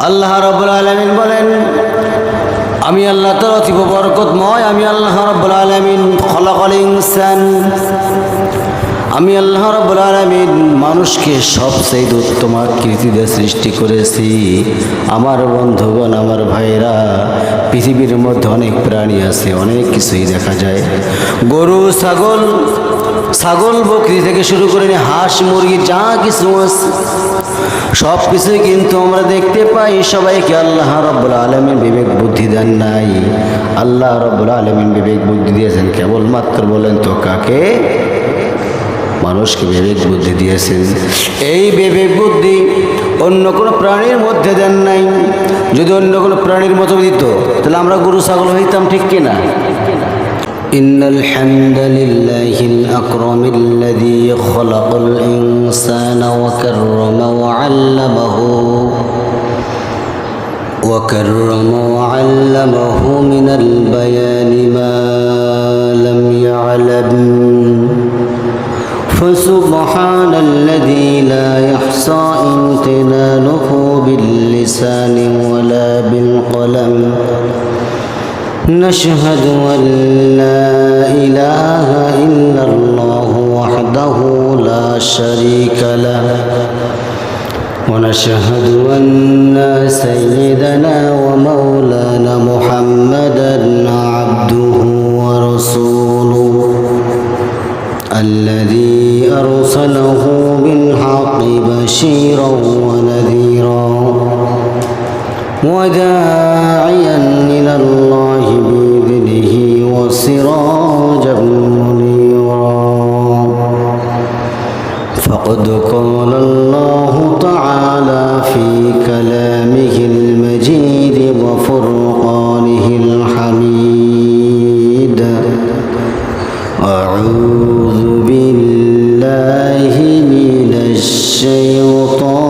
আল্লাহ রাব্বুল আলামিন বলেন, আমি আল্লাহ তাআলা অতীব বরকতময়, আমি আল্লাহ রাব্বুল আলামিন খলাকাল ইনসান, আমি আল্লাহ রাব্বুল আলামিন মানুষকে সবচেয়ে উত্তম আকৃতি দিয়ে সৃষ্টি করেছি। আমার বন্ধুগণ, আমার ভাইরা, পৃথিবীর মধ্যে অনেক প্রাণী আছে, অনেক কিছুই দেখা যায়। গরু, ছাগল বকরি থেকে শুরু করে হাঁস মুরগি যা কিছু আছে সব কিছুই কিন্তু আমরা দেখতে পাই। সবাইকে আল্লাহ রাব্বুল আলামিন বিবেক বুদ্ধি দেন নাই। আল্লাহ রাব্বুল আলামিন বিবেক বুদ্ধি দিয়েছেন কেবলমাত্র, বলেন তো কাকে? মানুষকে বিবেক বুদ্ধি দিয়েছেন। এই বিবেক বুদ্ধি অন্য কোনো প্রাণীর মধ্যে দেন নাই। যদি অন্য কোনো প্রাণীর মতো দিত তাহলে আমরা গরু ছাগল হইতাম, ঠিক কিনা? إن الحمد لله الأكرم الذي خلق الإنسان وكرم وعلمه من البيان ما لم يعلم فسبحان الذي لا يحصى امتنانه باللسان ولا بالقلم نشهد أن لا إله إلا الله وحده لا شريك له ونشهد أن سيدنا ومولانا محمدا عبده ورسوله الذي أرسله بالحق بشيرا ونذيرا وداعيا إلى الله بإذنه وسراجا منيرا فقد قال الله تعالى في كلامه المجيد وفرقانه الحميد أعوذ بالله من الشيطان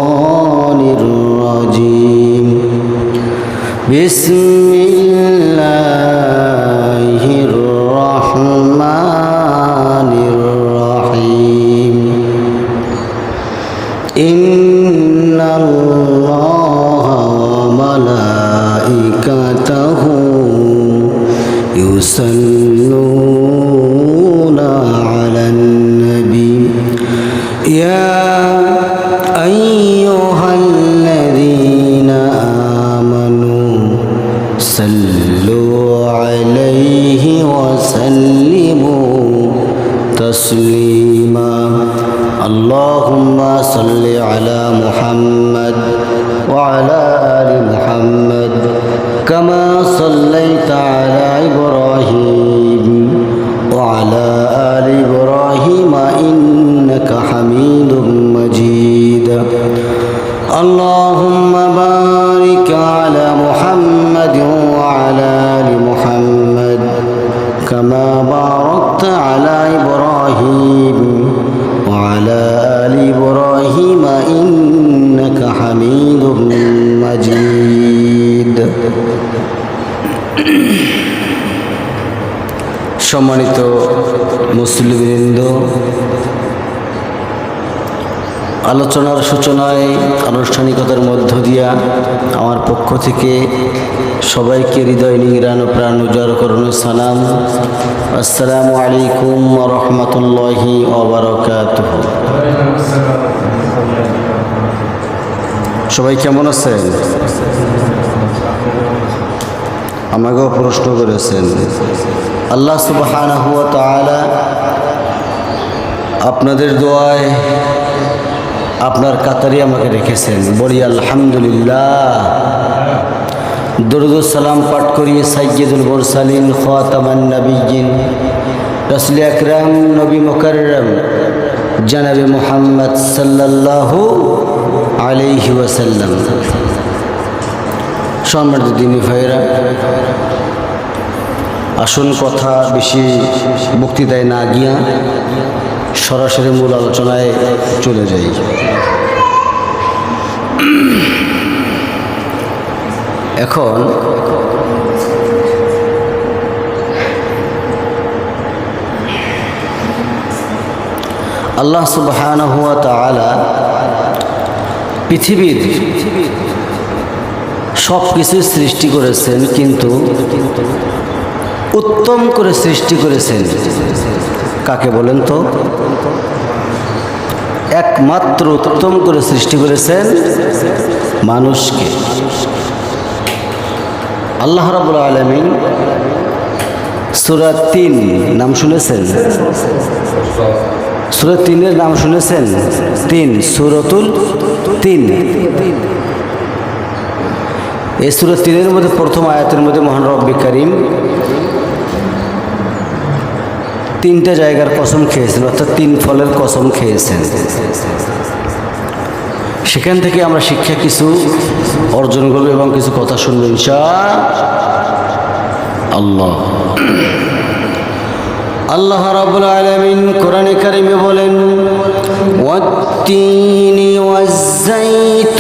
الرجيم بسم الله الرحمن الرحيم إن الله وملائكته يصلون على النبي يا أيها الذين آمنوا صلوا عليه وسلموا تسليما اللهم صل على محمد وعلى آل محمد كما صليت على إبراهيم وعلى آل إبراهيم إنك حميد مجيد اللهم بارك على محمد وعلى آل محمد كما باركت على إبراهيم وعلى آل إبراهيم إنك حميد مجيد সম্মানিত মুসলিমবৃন্দ, আলোচনার সূচনায় আনুষ্ঠানিকতার মধ্য দিয়া আমার পক্ষ থেকে সবাইকে হৃদয় নিংড়ানো প্রাণ উজাড় করানো সালাম। আসসালামু আলাইকুম ওয়া রাহমাতুল্লাহি ওয়া বারাকাতুহু। সবাই কেমন আছেন? আমাকেও প্রশ্ন করেছেন। আল্লাহ সুবহানাহু ওয়া তাআলা আপনাদের দোয়ায় আপনার কাতারে আমাকে রেখেছেন। বলি আলহামদুলিল্লাহ। দরুদ ও সালাম পাঠ করি সাইয়্যিদুল মুরসালিন খাতামান নবিয়্যিন রাসূল আকরাম নবী মুকাররম জনাবে মুহাম্মদ সাল্লাল্লাহু আলাইহি ওয়াসাল্লাম। সম্মানিত দিনী ভাইরা, আসুন কথা বেশি বক্তৃতায় না গিয়া সরাসরি মূল আলোচনায় চলে যাই। এখন আল্লাহ সুবহানাহু ওয়া তাআলা পৃথিবীর সব কিছুই সৃষ্টি করেছেন, কিন্তু উত্তম করে সৃষ্টি করেছেন কাকে বলেন তো? একমাত্র উত্তম করে সৃষ্টি করেছেন মানুষকে। আল্লাহ রাব্বুল আলামিন সূরা ৩ নাম শুনেছেন? সূরা ৩-এর নাম শুনেছেন? ৩, সূরাতুল ৩। এই সূরা ৩-এর মধ্যে প্রথম আয়াতের মধ্যে মহান রব্বি কারীম 3টা জায়গার কসম খেয়েছেন, অর্থাৎ 3 ফলের কসম খেয়েছেন। সেখান থেকে আমরা শিক্ষা কিছু অর্জন করব এবং কিছু কথা শুনবো ইনশাআল্লাহ। আল্লাহ রাব্বুল আলামিন কোরআনে কারিমে বলেন, ওয়াত-তিনি ওয়াজ-যাইতুনি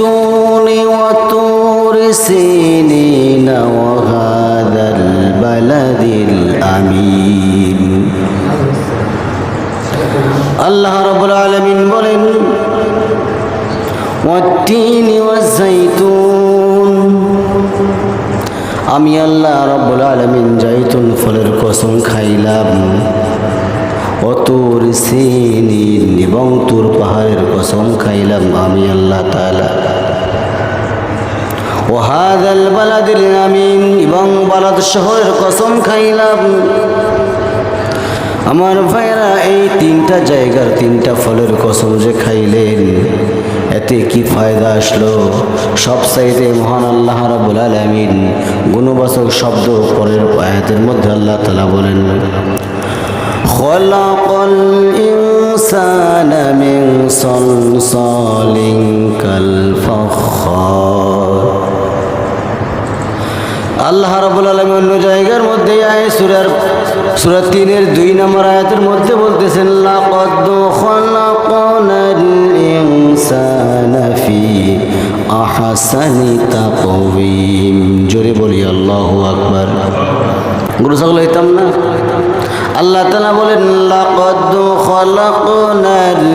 ওয়া তুরি সিনিন ওয়া হাযাল বালাদিল আমিন। আল্লাহ রাব্বুল আলামিন বলেন, ওয়াত-তিনি ওয়াজ-যাইতুন, আমি আল্লাহ রাব্বুল আলামিন জাইতুন ফলের কসম খাইলাম, ও তুর সিনিন, এবং তুর পাহাড়ের কসম খাইলাম আমি আল্লাহ তাআলা, ও হাযাল বালাদিল আমিন, এবং বালাদ শহরের কসম খাইলাম। আমার ভাইরা, এই 3টা জায়গার 3টা ফলের কসম যে খাইলেন, এতে কি ফায়দা আসলো? সবচাইতে মহান আল্লাহ রাব্বুল আলামিন গুণবাচক শব্দ পরের আয়াতের মধ্যে আল্লাহ তাআলা বলেন, খলাকাল ইনসানা মিন সালসালিন কাল ফাখখার। আল্লাহ রাব্বুল আলামিন অন্য জায়গার মধ্যে সূরা ৩-এর ২ নম্বর আয়াতের মধ্যে বলতেছেন, লাকাদ খলাকনাল ইনসানা ফি আহসানি তাকওয়িম। জোরে বলি আল্লাহু আকবার। গরু ছাগল হইতাম না? আল্লাহ তাআলা বলেন, লাকাদ খলাকনাল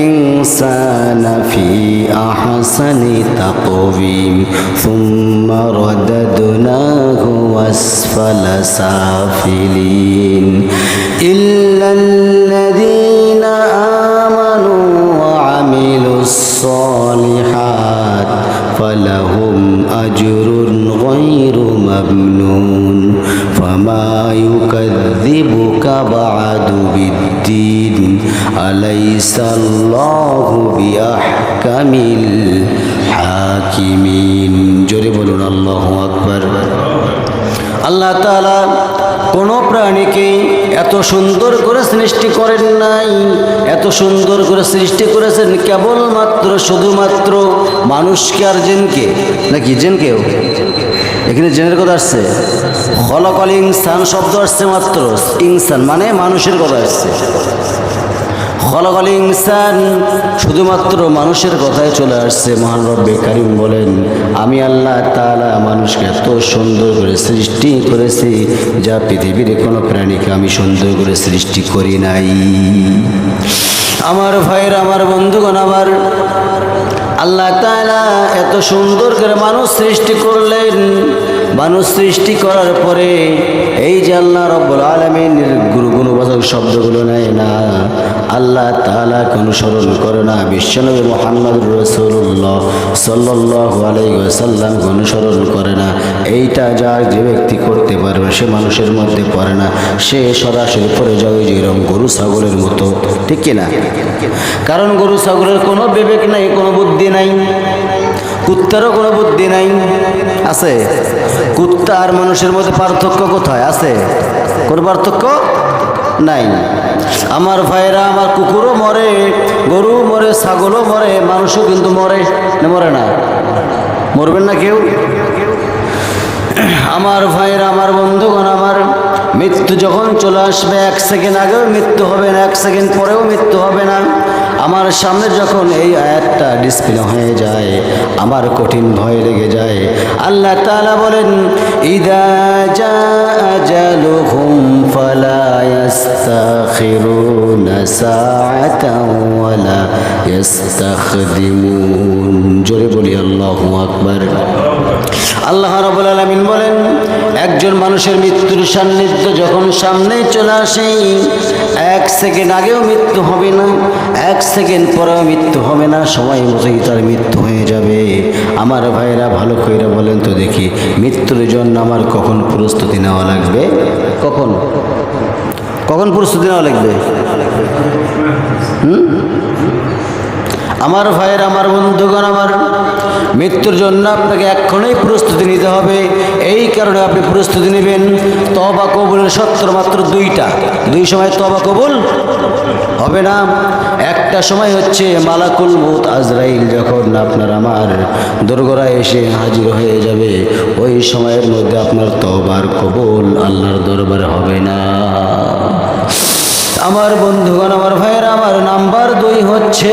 ইনসানা ফি আহসানি তাকওয়িম সুম্মা রাদাদনাহু আসফালা সাফিলিন ইল্লাল্লাযীনা আমানু ওয়া আমিলুস সালিহাত ফালাহুম আজরুন গায়রু মামনুন ফামা ইউকাযযিবুকা বা'দু বিদ্দীন আলাইসাল্লাহু বিআহকামিল হাকিমিন। জোরে বলুন আল্লাহু আকবার। আল্লাহ তাআলা কোনো প্রাণীকে এত সুন্দর করে সৃষ্টি করেন নাই, এত সুন্দর করে সৃষ্টি করেছেন কেবলমাত্র শুধুমাত্র মানুষকে আর জিনকে, নাকি জিনকেও? এখানে জিনের কথা আসছে, খলাকাল ইনসান শব্দ আসছে মাত্র, ইনসান মানে মানুষের কথা আসছে। খলাকাল ইনসান শুধুমাত্র মানুষের কথায় চলে আসছে। মহান রব্বে কারিম বলেন, আমি আল্লাহ তাআলা মানুষকে এত সুন্দর করে সৃষ্টি করেছি যা পৃথিবীর কোনো প্রাণীকে আমি সুন্দর করে সৃষ্টি করি নাই। আমার ভাইয়ের, আমার বন্ধুগণ, আমার আল্লাহ তাআলা এত সুন্দর করে মানুষ সৃষ্টি করলেন। মানুষ সৃষ্টি করার পরে এই যে আল্লাহ রাব্বুল আলামিনের গুণবাচক শব্দগুলো নেয় না, আল্লাহ তাআলাকে অনুসরণ করে না, বিশ্বনবী মুহাম্মদুর রাসূলুল্লাহ সাল্লাল্লাহু আলাইহি ওয়াসাল্লামকে অনুসরণ করে না, এইটা যে ব্যক্তি করতে পারবে সে মানুষের মধ্যে পড়ে না, সে সরাসরি পড়ে যাবে যেরকম গরু ছাগলের মতো, ঠিক কিনা? কারণ গরু ছাগলের কোনো বিবেক নাই, কোনো বুদ্ধি নাই, কুত্তারও কোনো বুদ্ধি নাই। আছে? কুত্তা আর মানুষের মধ্যে পার্থক্য কোথায় আছে? কোনো পার্থক্য নাই। আমার ভাইরা, আমার কুকুরও মরে, গরু মরে, ছাগলও মরে, মানুষও কিন্তু মরে, মরে না? মরবেন না কেউ? আমার ভাইরা, আমার বন্ধুগণ, আমার মৃত্যু যখন চলে আসবে, 1 সেকেন্ড আগেও মৃত্যু হবে না, 1 সেকেন্ড পরেও মৃত্যু হবে না। আমার সামনে যখন এই আয়াতটা ডিসপ্লে হয়ে যায়, আমার কঠিন ভয় লেগে যায়। আল্লাহ তাআলা বলেন, ইযা জাআ আজালুহুম ফালা ইস্তাখিরুনা সাআতাও ওয়ালা ইস্তাখদিমুন। জোরে বলি আল্লাহু আকবার। আল্লাহ রাব্বুল আলামিন বলেন, একজন মানুষের মৃত্যুর সান্নিধ্য যখন সামনে চলে আসে, 1 সেকেন্ড আগেও মৃত্যু হবে না, 1 সেকেন্ড পরেও মৃত্যু হবে না, সময় মতোই তার মৃত্যু হয়ে যাবে। আমার ভাইরা ভালো করে বলেন তো দেখি, মৃত্যুর জন্য আমার কখন প্রস্তুতি নেওয়া লাগবে? কখন কখন প্রস্তুতি নেওয়া লাগবে? আমার ভাইয়ের, আমার বন্ধুগণ, আমার মৃত্যুর জন্য আপনাকে এক্ষণেই প্রস্তুতি নিতে হবে। এই কারণে আপনি প্রস্তুতি নেবেন। তওবা কবুলের শর্ত মাত্র 2টা। 2 সময় তওবা কবুল হবে না। একটা সময় হচ্ছে মালাকুল মউত আজরাইল যখন আপনার আমার দোরগোড়ায় এসে হাজির হয়ে যাবে, ওই সময়ের মধ্যে আপনার তওবার কবুল আল্লাহর দরবারে হবে না। আমার বন্ধুগণ, আমার ভাইয়েরা, আমার নাম্বার 2 হচ্ছে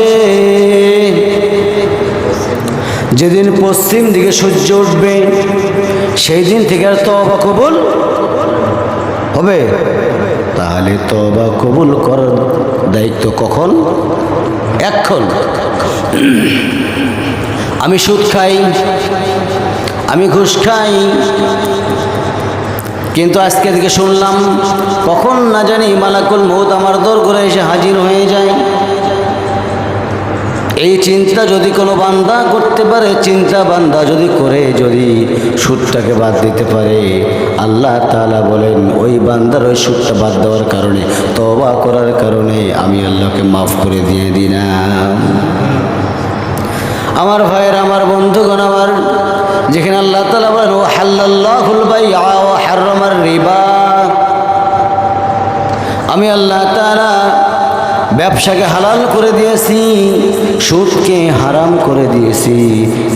যেদিন পশ্চিম দিকে সূর্য উঠবে সেই দিন থেকে আর তওবা কবুল হবে? তাহলে তওবা কবুল করার দায়িত্ব কখন? এখন। আমি সুদ খাই, আমি ঘুষ খাই, কিন্তু আজকে থেকে শুনলাম কখন না জানি মালাকুল মউত আমার দরবারে এসে হাজির হয়ে যায়। এই চিন্তা যদি কোনো বান্দা করতে পারে, চিন্তা বান্দা যদি করে, যদি সুদটাকে বাদ দিতে পারে, আল্লাহ তাআলা বলেন ওই বান্দার ওই সুদটা বাদ দেওয়ার কারণে, তওবা করার কারণে আমি আল্লাহকে মাফ করে দিয়ে দিলাম। আমার ভাইয়ের, আমার বন্ধুগণ, আমার যেখানে আল্লাহ তাআলা বলেন ওয়াহাল্লাল্লাহুল বাইআ ওয়া হাররামার রিবা, আমি আল্লাহ তাআলা ব্যবসাকে হালাল করে দিয়েছি, সুদকে হারাম করে দিয়েছি,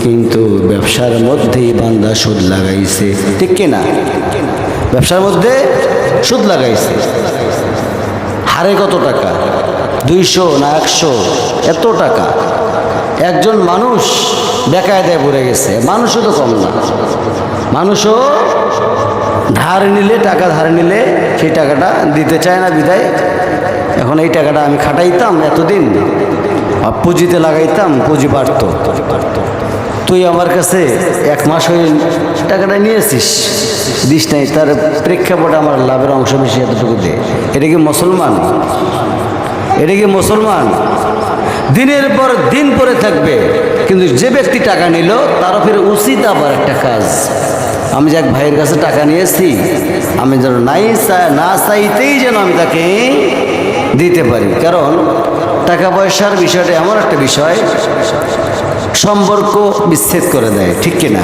কিন্তু ব্যবসার মধ্যেই বান্দা সুদ লাগাইছে। ঠিক কিনা? ব্যবসার মধ্যে সুদ লাগাইছে। হারে কত টাকা? 200 না 100? এত টাকা। একজন মানুষ বেকায়দায় পড়ে গেছে। মানুষও তো কম না, মানুষও ধার নিলে, টাকা ধার নিলে সেই টাকাটা দিতে চায় না। বিদায় এখন এই টাকাটা আমি খাটাইতাম এতদিন, পুঁজিতে লাগাইতাম, পুঁজি বাড়ত। তুই আমার কাছে 1 মাস হয়ে টাকাটা নিয়েছিস, দিস নাই, তার প্রেক্ষাপটে আমার লাভের অংশ বেশি, এতটুকু দে। এটা কি মুসলমান? এটা কি মুসলমান? দিনের পর দিন পরে থাকবে, কিন্তু যে ব্যক্তি টাকা নিল তারও ফের উচিত আবার একটা কাজ। আমি যে এক ভাইয়ের কাছে টাকা নিয়েছি, আমি যেন না চাইতেই যেন আমি তাকে দিতে পারি। কারণ টাকা পয়সার বিষয়টা এমন একটা বিষয়, সম্পর্ক বিচ্ছেদ করে দেয়। ঠিক কিনা?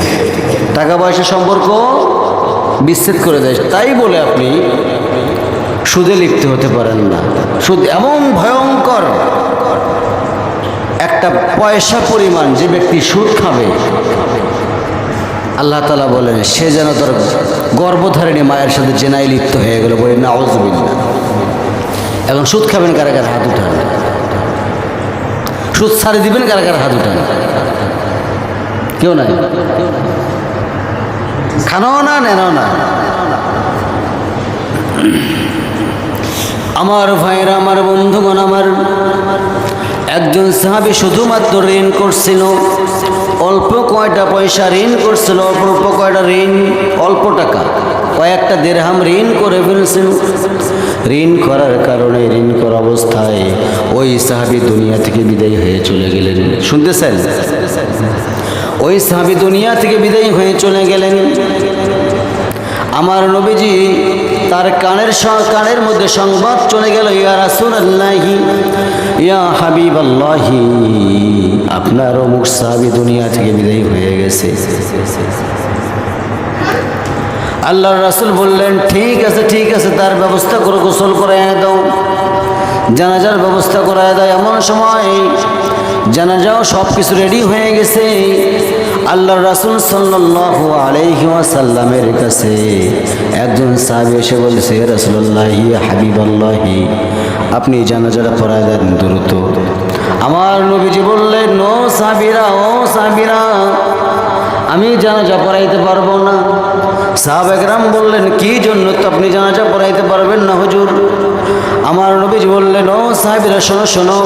টাকা পয়সা সম্পর্ক বিচ্ছেদ করে দেয়। তাই বলে আপনি সুদে লিপ্ত হতে পারেন না। সুদ এমন ভয়ঙ্কর একটা পয়সা পরিমাণ, যে ব্যক্তি সুদ খাবে আল্লাহ তাআলা বলেন সে যেন তার গর্ভধারিণী মায়ের সাথে জেনায় লিপ্ত হয়ে গেল। বলে নাউযুবিল্লাহ। এখন সুদ খাবেন কারা কারা? হাত উঠান। সুদ ছাড়ে দিবেন কারা কারা? হাত উঠান। কেউ নাই? খানাও না, নেনাও না। আমার ভাইরা, আমার বন্ধুগণ, আমার একজন সাহাবী শুধুমাত্র ঋণ করছিল, অল্প কয়টা পয়সা ঋণ করছিল, অল্প কয়টা ঋণ, অল্প টাকা, কয়েকটা দিরহাম ঋণ করে ফেলছিল। ঋণ করার কারণে, ঋণ করা অবস্থায় ওই সাহাবী দুনিয়া থেকে বিদায় হয়ে চলে গেলেন। শুনতেছেন? ওই সাহাবী দুনিয়া থেকে বিদায় হয়ে চলে গেলেন। আমার নবীজি তার কানের মধ্যে সংবাদ চলে গেল, ইয়া রাসূলুল্লাহি, ইয়া হাবিবাল্লাহি, আপনার অমুক সাহাবী দুনিয়া থেকে বিদায় হয়ে গেছে। আল্লাহর রাসূল বললেন, ঠিক আছে ঠিক আছে, তার ব্যবস্থা করে গোসল করায় দাও, জানাজার ব্যবস্থা করায় দাও। এমন সময় জানাজাও সব কিছু রেডি হয়ে গেছে। আল্লাহর রাসূল সাল্লাল্লাহু আলাইহি ওয়াসাল্লামের কাছে একজন সাহাবী এসে বলছে, ইয়া রাসূলুল্লাহ, ইয়া হাবিবাল্লাহি, আপনি জানাজাটা পড়ায় দেন দ্রুত। আমার নবীজি বললেন, ও সাহাবীরা, আমি জানাজা পড়াইতে পারবো না। সাহাবা কেরাম বললেন, কি জন্য তো আপনি জানাজা পড়াইতে পারবেন না হুজুর? আমার নবীজি বললেন, ও সাহাবীরা শোনো শোনো,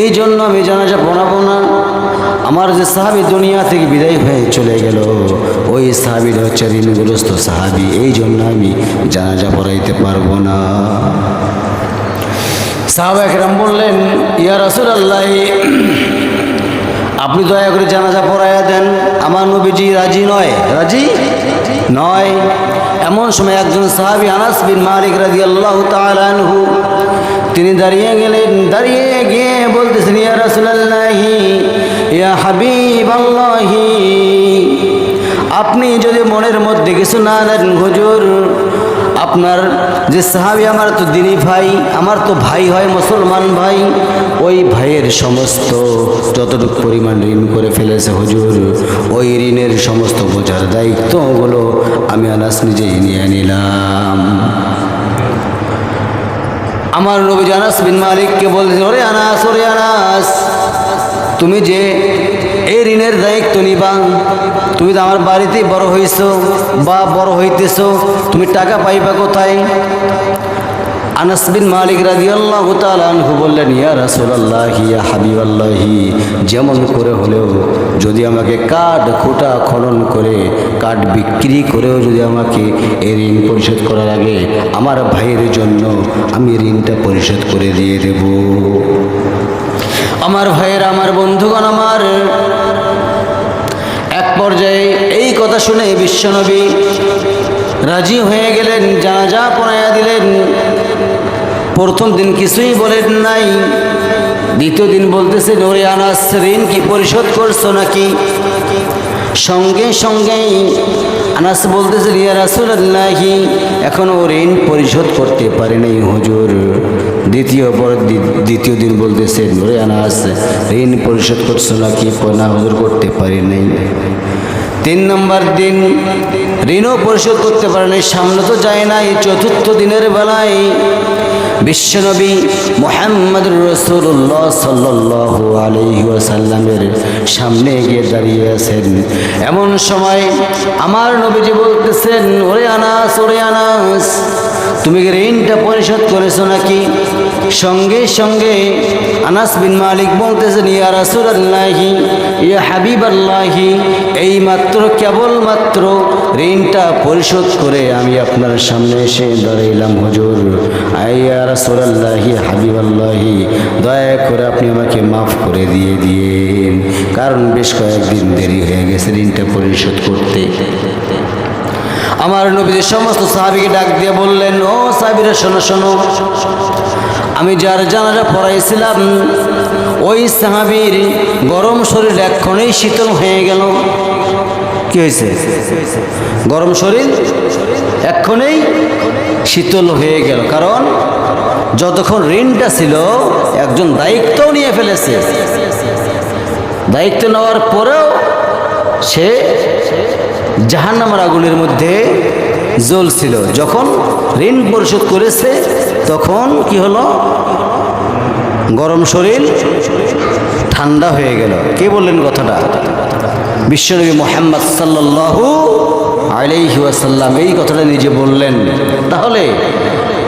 এই জন্য আমি জানাজা পড়াবো না, আমার যে সাহাবী দুনিয়া থেকে বিদায় হয়ে চলে গেল, ওই সাহাবীর হচ্ছে ঋণগ্রস্ত সাহাবী, এই জন্য আমি জানাজা পড়াইতে পারবো না। সাহাবা কেরাম বললেন, ইয়া রাসূলুল্লাহ, আপনি দয়া করে জানাজা পড়াইয়া দেন। আমার নবীজি রাজি নয়। এমন সময় একজন সাহাবী আনাস বিন মালিক রাদিয়াল্লাহু তাআলা আনহু তিনি দাঁড়িয়ে গেলেন। দাঁড়িয়ে গিয়ে বলতেছেন, ইয়া রাসূলুল্লাহ, ইয়া হাবিবাল্লাহ, আপনি যদি মনের মধ্যে কিছু না নেন হুজুর, আপনার যে সাহাবী আমার তো দিনী ভাই, আমার তো ভাই হয়, মুসলমান ভাই, ওই ভাইয়ের সমস্ত যতটুকু পরিমাণ ঋণ করে ফেলেছে হুজুর, ওই ঋণের সমস্ত বোঝার দায়িত্বগুলো আমি আনাস নিজেই নিয়ে নিলাম। আমার নবী আনাস বিন মালিককে বলতেছে, ওরে আনাস, তুমি যে এই ঋণের দায়িত্ব নিবা, তুমি তো আমার বাড়িতেই বড় হইছো বা বড় হইতেছো, তুমি টাকা পাইবা কোথায়? আনাস বিন মালিক রাদিয়াল্লাহু তাআলা আনহু বললেন, ইয়া রাসূলুল্লাহ, ইয়া হাবিবাল্লাহ, যেমন করে হলেও যদি আমাকে কাঠ খুঁটা খনন করে কাঠ বিক্রি করেও যদি আমাকে এই ঋণ পরিশোধ করার আগে আমার ভাইয়ের জন্য আমি ঋণটা পরিশোধ করে দিয়ে দেব। আমার ভাইয়ের, আমার বন্ধুগণ, আমার এক পর্যায়ে এই কথা শুনে বিশ্বনবী রাজি হয়ে গেলেন, জানাজা পড়াইয়া দিলেন। প্রথম দিন কিছুই বলেন নাই, দ্বিতীয় দিন বলতেছেন, ওরে আনাস, ঋণ কি পরিশোধ করছো নাকি? সঙ্গে সঙ্গেই আনাস বলতেছেন, ইয়া রাসূলুল্লাহ, এখনও ঋণ পরিশোধ করতে পারি নাই হুজুর। দ্বিতীয় দিন বলতেছেন, ওরে আনাস, ঋণ পরিশোধ করছো নাকি? না হুজুর, করতে পারি নাই। 3 নম্বর দিন ঋণও পরিশোধ করতে পারে নাই, সামনে তো যায় নাই। চতুর্থ দিনের বেলায় বিশ্বনবী মুহাম্মদুর রাসূলুল্লাহ সাল্লাল্লাহু আলাইহি ওয়াসাল্লামের সামনে গিয়ে দাঁড়িয়ে আছেন। এমন সময় আমার নবীজি বলতেছেন, ওরে আনাস, তুমি কি ঋণটা পরিশোধ করেছো নাকি? সঙ্গে সঙ্গে আনাস বিন মালিক বলতেছেন, ইয়া রাসূলুল্লাহ, ইয়া হাবিবাল্লাহ, এই মাত্র কেবলমাত্র ঋণটা পরিশোধ করে আমি আপনার সামনে এসে দাঁড়াইলাম হুজুর। ইয়া রাসূলুল্লাহ, হাবিবাল্লাহ, দয়া করে আপনি আমাকে মাফ করে দিন, কারণ বেশ কয়েকদিন দেরি হয়ে গেছে ঋণটা পরিশোধ করতে। আমার নবী সমস্ত সাহাবীকে ডাক দিয়ে বললেন, ও সাহাবীরা শোনো শোনো, আমি যার জানাজা পড়াইছিলাম ওই সাহাবীর গরম শরীর এক্ষণেই শীতল হয়ে গেল। কি হয়েছে? গরম শরীর এক্ষণেই শীতল হয়ে গেল, কারণ যতক্ষণ ঋণটা ছিল একজন দায়িত্বও নিয়ে ফেলেছে, দায়িত্ব নেওয়ার পরেও সে জাহান্নামের আগুনের মধ্যে জ্বলছিল। যখন ঋণ পরিশোধ করেছে তখন কি হলো? গরম শরীর ঠান্ডা হয়ে গেল। কে বললেন কথাটা? বিশ্বনবী মুহাম্মদ সাল্লাল্লাহু আলাইহি ওয়াসাল্লাম এই কথাটা নিজে বললেন। তাহলে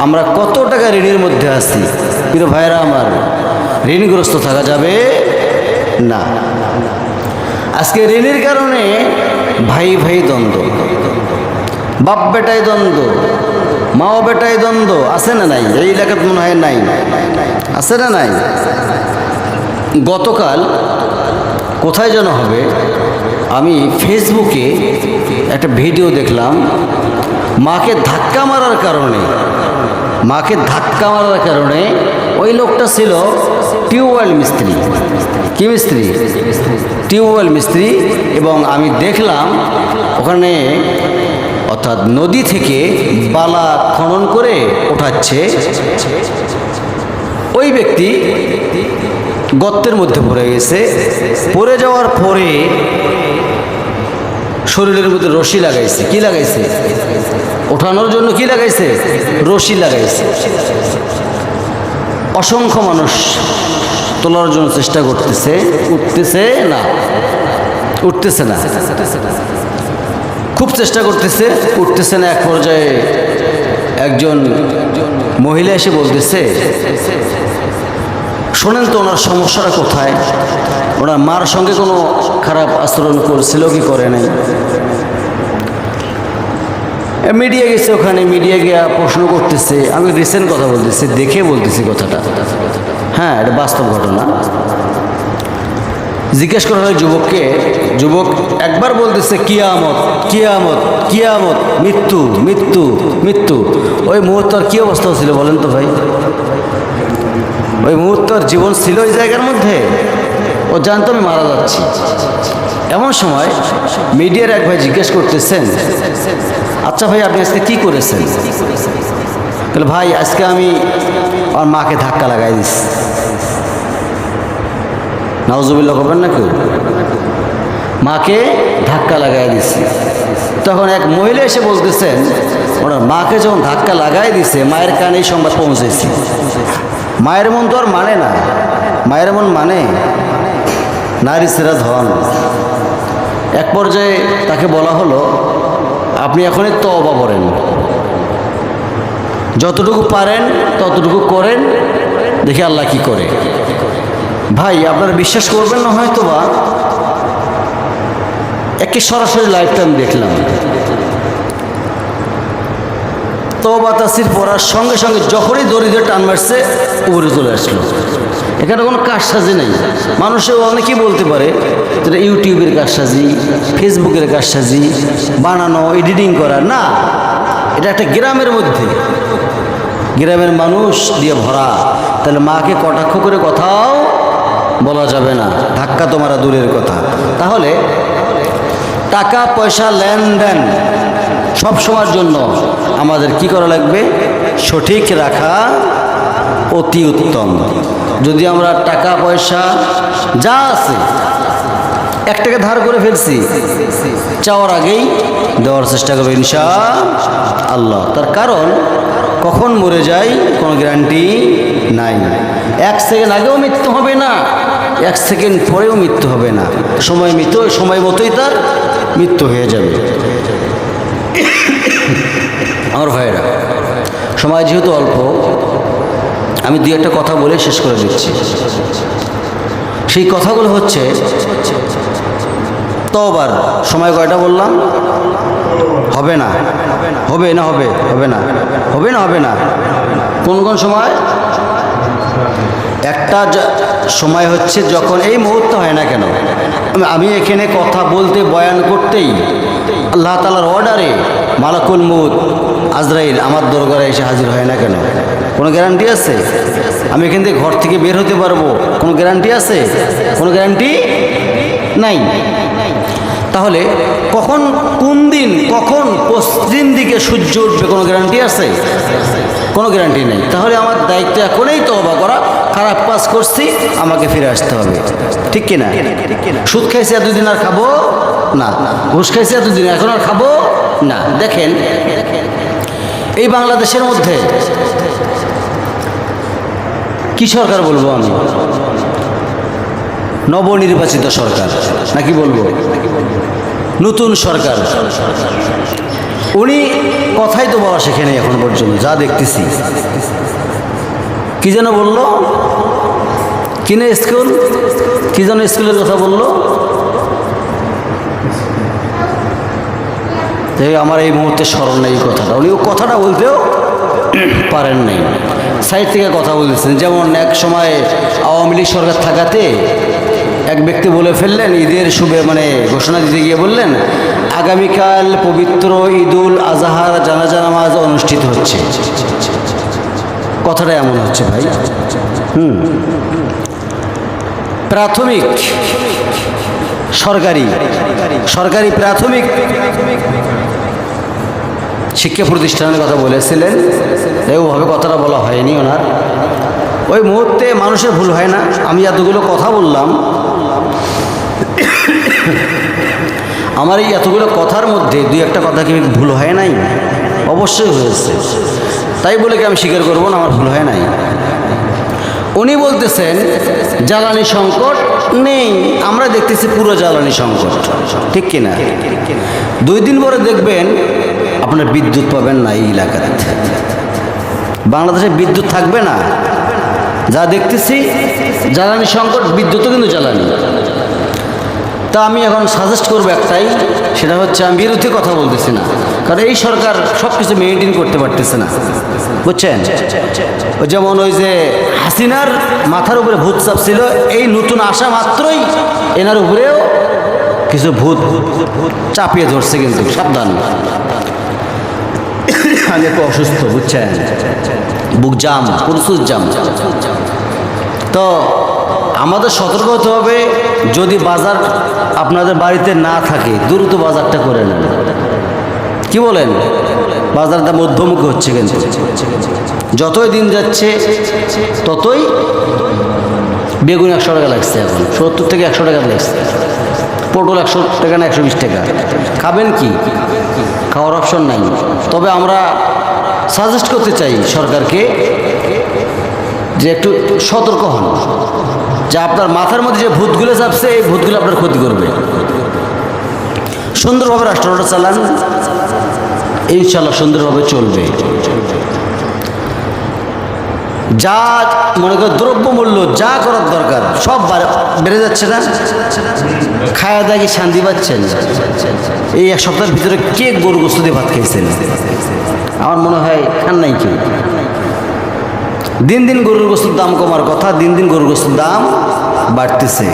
আমরা কত টাকা ঋণের মধ্যে আছি? প্রিয় ভাইরা আমার, ঋণগ্রস্ত থাকা যাবে না। আজকে ঋণের কারণে ভাই ভাই দ্বন্দ্ব, বাপ বেটায় দ্বন্দ্ব, মাও বেটায় দ্বন্দ্ব, আছে না নাই? এই এলাকাতে মনে হয় নাই, আছে না নাই? গতকাল কোথায় যেন হবে, আমি ফেসবুকে একটা ভিডিও দেখলাম, মাকে ধাক্কা মারার কারণে ওই লোকটা ছিল টিউবওয়েল মিস্ত্রি। কি মিস্ত্রি? টিউবওয়েল মিস্ত্রি। এবং আমি দেখলাম ওখানে, অর্থাৎ নদী থেকে বালা খনন করে ওঠাচ্ছে। ওই ব্যক্তি গর্তের মধ্যে পড়ে গেছে। পড়ে যাওয়ার পরে শরীরের মধ্যে রশি লাগাইছে। কি লাগাইছে? ওঠানোর জন্য কি লাগাইছে? রশি লাগাইছে। অসংখ্য মানুষ তোলার জন্য চেষ্টা করতেছে, উঠতেছে না। উঠতেছে না, খুব চেষ্টা করতেছে, উঠতেছে না। এক পর্যায়ে একজন মহিলা এসে বলতেছে, শোনেন তো ওনার সমস্যাটা কোথায়, ওনার মার সঙ্গে কোনো খারাপ আচরণ করছিল কি করে নাই? মিডিয়া গেছে, ওখানে মিডিয়া গিয়া প্রশ্ন করতেছে। আমি রিসেন্ট কথা বলতেছি, দেখে বলতেছি কথাটা, হ্যাঁ এটা বাস্তব ঘটনা। জিজ্ঞেস করা হয় যুবককে, যুবক একবার বলতেছে কিয়ামত কিয়ামত কিয়ামত, মৃত্যু মৃত্যু মৃত্যু। ওই মুহূর্তের কী অবস্থা ছিল বলেন তো ভাই? ওই মুহূর্তের জীবন ছিল ওই জায়গার মধ্যে, ও জানতো আমি মারা যাচ্ছি। এমন সময় মিডিয়ার এক ভাই জিজ্ঞেস করতেছেন, আচ্ছা ভাই আপনি আজকে কী করেছেন? তাহলে ভাই আজকে আমি আমার মাকে ধাক্কা লাগাই দিচ্ছি। নাউজুবিল্লাহ করবেন না কেউ? মাকে ধাক্কা লাগাই দিচ্ছে। তখন এক মহিলা এসে বলতেছেন, ওনার মাকে যখন ধাক্কা লাগাই দিছে, মায়ের কানে এই সংবাদ পৌঁছেছে। মায়ের মন তো আর মানে না, মায়ের মন মানে নারী সেরা ধন। এক পর্যায়ে তাকে বলা হলো, আপনি এখনই তওবা করেন, যতটুকু পারেন ততটুকু করেন, দেখি আল্লাহ কি করে। ভাই আপনারা বিশ্বাস করবেন না হয়তো বা, একটি সরাসরি লাইভটা আমি দেখলাম। তওবা তাসির পড়ার সঙ্গে সঙ্গে যখনই দড়িতে টান মারছে উপরে চলে আসলো। এখানে কোনো কারসাজি নেই। মানুষে অনেকেই বলতে পারে যেটা ইউটিউবের কারসাজি, ফেসবুকের কারসাজি, বানানো এডিটিং করা, না, এটা একটা গ্রামের মধ্যে, গ্রামের মানুষ দিয়ে ভরা। তাহলে মাকে কটাক্ষ করে কথাও বলা যাবে না, ধাক্কা তো মারা দূরের কথা। তাহলে টাকা পয়সা লেনদেন সব সময়ের জন্য আমাদের কি করা লাগবে? সঠিক রাখা অতি উত্তম। যদি আমরা টাকা পয়সা যা আছে, এক টাকা ধার করে ফেলছি, চাওয়ার আগেই দেওয়ার চেষ্টা করবে ইনশাআল্লাহ। তার কারণ কখন মরে যায় কোনো গ্যারান্টি নাই। 1 সেকেন্ড আগেও মৃত্যু হবে না, 1 সেকেন্ড পরেও মৃত্যু হবে না। সময় সময় মতোই তার মৃত্যু হয়ে যাবে। আমার ভাইয়েরা, সময় যেহেতু অল্প, আমি দুই একটা কথা বলে শেষ করে দিচ্ছি। সেই কথাগুলো হচ্ছে, তওবার সময় কয়টা বললাম? হবে না, হবে না, হবে হবে না, হবে না, হবে না। কোন কোন সময়? একটা সময় হচ্ছে যখন এই মুহূর্তে হয় না কেন, আমি এখানে কথা বলতে বয়ান করতেই আল্লাহ তাআলার অর্ডারে মালাকুল মউত আজরাইল আমার দরবারে এসে হাজির হয় না কেন? কোনো গ্যারান্টি আছে? আমি এখান থেকে ঘর থেকে বের হতে পারবো, কোনো গ্যারান্টি আছে? কোনো গ্যারান্টি নাই। তাহলে কখন, কোন দিন, কখন পশ্চিম দিকে সূর্য উঠবে কোনো গ্যারান্টি আছে? কোনো গ্যারান্টি নেই। তাহলে আমার দায়িত্ব এখনই তওবা করা, খারাপ কাজ করছি, আমাকে ফিরে আসতে হবে, ঠিক কিনা? সুদ খাইছি এতদিন আর খাবো না, ঘুষ খাইছি এতদিন এখন আর খাবো না। দেখেন এই বাংলাদেশের মধ্যে কি সরকার বলবো আমি? নবনির্বাচিত সরকার নাকি বলবো নতুন সরকার? উনি কথাই তো বলা শেখেনি এখন পর্যন্ত, যা দেখতেছি। কি যেন বললো, কিনে স্কুল, কি যেন স্কুলের কথা বললো, আমার এই মুহূর্তে স্মরণ নেই কথাটা। উনি কথাটা বলতেও পারেন নাই, সাইড থেকে কথা বলতেছেন। যেমন এক সময় আওয়ামী লীগ সরকার থাকাতে এক ব্যক্তি বলে ফেললেন, ঈদের শুভে ঘোষণা দিতে গিয়ে বললেন, আগামীকাল পবিত্র ঈদুল আজহার জানাজা নামাজ অনুষ্ঠিত হচ্ছে। কথাটা এমন হচ্ছে ভাই। প্রাথমিক সরকারি প্রাথমিক শিক্ষা প্রতিষ্ঠানের কথা বলেছিলেন, এইভাবে কথাটা বলা হয়নি ওনার। ওই মুহূর্তে মানুষের ভুল হয় না? আমি এতগুলো কথা বললাম, আমার এই এতগুলো কথার মধ্যে দুই একটা কথা কি ভুল হয় নাই? অবশ্যই হয়েছে। তাই বলে কি আমি স্বীকার করবো না আমার ভুল হয় নাই? উনি বলতেছেন জ্বালানি সংকট নেই, আমরা দেখতেছি পুরো জ্বালানি সংকট, ঠিক কিনা? 2 দিন পরে দেখবেন আপনার বিদ্যুৎ পাবেন না এই এলাকাতে, বাংলাদেশে বিদ্যুৎ থাকবে না। যা দেখতেছি জ্বালানি সংকট, বিদ্যুৎও কিন্তু জ্বালানি। তা আমি এখন সাজেস্ট করবো একটাই, সেটা হচ্ছে আমি বিরুদ্ধে কথা বলতেছি না, কারণ এই সরকার সব কিছু মেনটেন করতে পারতেছে না, বুঝছেন? ওই যেমন ওই যে হাসিনার মাথার উপরে ভূত চাপছিল, এই নতুন আসা মাত্রই এনার উপরেও কিছু ভূত চাপিয়ে ধরছে, কিন্তু সাবধান। আমি একটু অসুস্থ, বুঝছেন, বুক জাম, প্রচুর জাম। তো আমাদের সতর্ক হতে হবে, যদি বাজার আপনাদের বাড়িতে না থাকে দ্রুত বাজারটা করে নেন। কি বলেন? বাজারটা মধ্যমুখী হচ্ছে, কিন্তু যতই দিন যাচ্ছে ততই বেগুন 100 টাকা লাগছে, এখন 70 থেকে 100 টাকা লাগছে। পটল 100 টাকা না 120 টাকা। খাবেন কি? খাওয়ার অপশন নাই। তবে আমরা সাজেস্ট করতে চাই সরকারকে যে একটু সতর্ক হন, যে আপনার মাথার মধ্যে যে ভূতগুলো চাপছে এই ভূতগুলো আপনার ক্ষতি করবে। সুন্দরভাবে রাষ্ট্রটা চালান, ইনশাল্লাহ সুন্দরভাবে চলবে। যা মনে করেন দ্রব্যমূল্য যা করার দরকার সব বেড়ে যাচ্ছে না, খায়া দায় কি শান্তি পাচ্ছেন? এই 1 সপ্তাহের ভিতরে কে গরু গোস্ত দিয়ে ভাত খেয়েছেন? আমার মনে হয় খান নাই কেউ। দিন দিন গরুর গোস্তের দাম কমার কথা, দিন দিন গরুর গোস্তের দাম বাড়তেছে।